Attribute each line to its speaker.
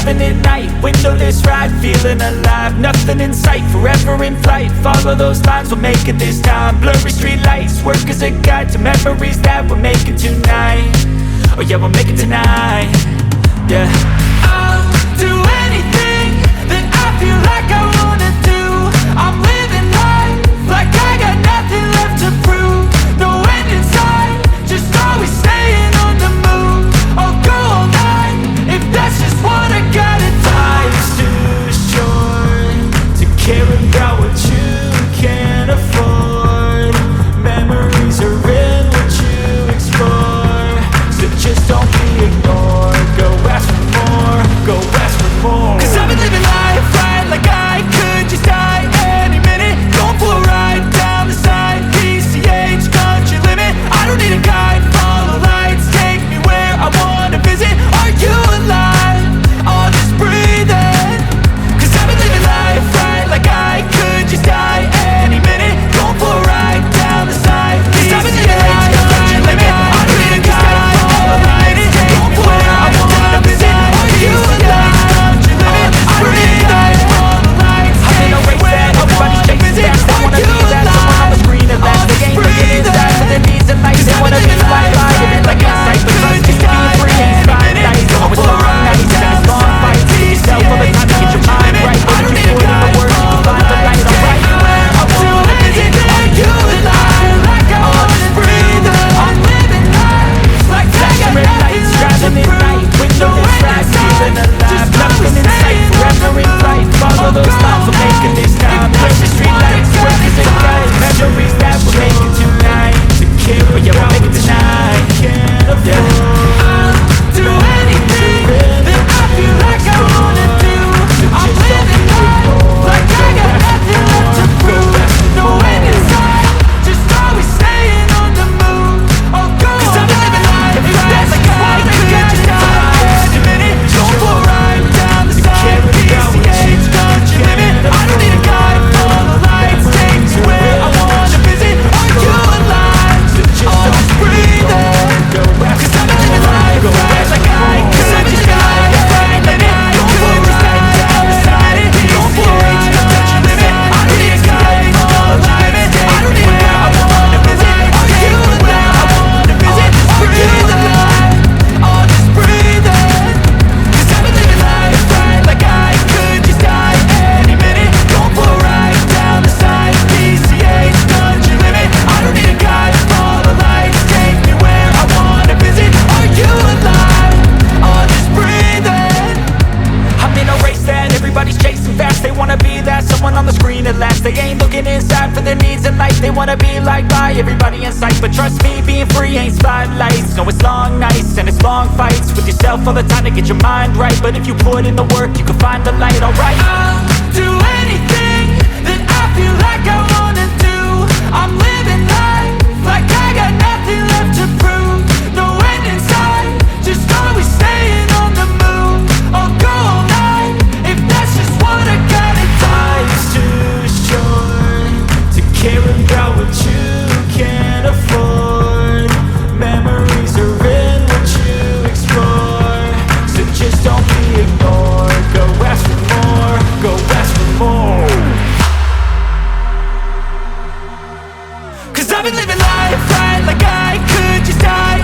Speaker 1: driving at night, windowless ride, feeling alive. Nothing in sight, forever in flight. Follow those lines, we'll make it this time. Blurry street lights, work as a guide to memories that we're making tonight. Oh yeah, we'll make it tonight. Yeah. I'll do anything that I feel like I wanna do. I'm living life like I got nothing left to prove. No end in sight, just always staying on the move. I'll go all night if that's just what I gotta do. Life's too short to care about what you can't afford. Memories are in what you explore, so just don't be ignored. Go ask for more, go ask for more. Cause I've been living life right like I could just die any minute. Going for a ride down the side, PCH, country limit. I don't need a guide, follow lights, take me where I wanna visit. Are you alive? I'll just breathe in. Cause I've been living life right like I could just die any minute. Going for a ride down the side, cause I've been living life right like I could just die any minute. Going for where I wanna visit. Are you alive? Country limit. I breathe in. Follow lights, take me where I wanna visit. Are you alive? Someone on the screen at last. They ain't looking inside for their needs in life. They wanna be like inside, but trust is to be free and spotlight. Always long nights and it's long fights. Give yourself all the time to get your mind right. But if you put in the work, you can find the light. Alright, I'll do anything. Are you alive? Like I wanna breathe. I'm living life like I got nothing left to prove. Windowless ride, feeling alive. Nothing in sight, forever in flight. Follow those lines, we'll make it this time. Push the street lights, work as a guide. Memories that we'll make it tonight. But yeah, we'll make it tonight. Yeah. I'll do anything that I feel like I wanna do. I'm living life like I got nothing left to prove. No end in sight, just always staying on the move. I'll go. Cause I've been living life that's like I could just die any minute. Going for a ride down the side, PCH, country limit. I don't need a guide, follow lights, take me where I wanna visit. Are you alive? I'll just breathe in. Cause I've been living life right like I could just die any minute. Going for a ride down the side, PCH, country limit. I don't need a guide, follow lights, I don't need where I wanna visit. Are you where I wanna visit? Are you alive? I'll just breathe in. Cause I've been living life right like I could just die any minute. Going for a ride down the side, PCH, country limit. I don't need a guide, follow lights, take me where I wanna visit. Are you alive? I'll just breathe in. I'm in a race that everybody's chasing fast. They wanna be that someone on the screen at last. They ain't looking inside for their needs in life. They wanna be like by everybody in sight. But trust me, being free ain't spotlights. No, it's long nights and it's long fights with yourself all the time to get your mind right. But if you put in the work, you can find the light. Alright, I'll do anything that I feel like I wanna do. I'm living life like I got nothing left to prove. No end in sight, just always staying on the move. I'll go all night if that's just what I gotta do. Life's too short to care about what you can't afford. Memories are in what you explore, so just don't be ignored. Go ask for more, go ask for more. Cause I've been living life right like I could just die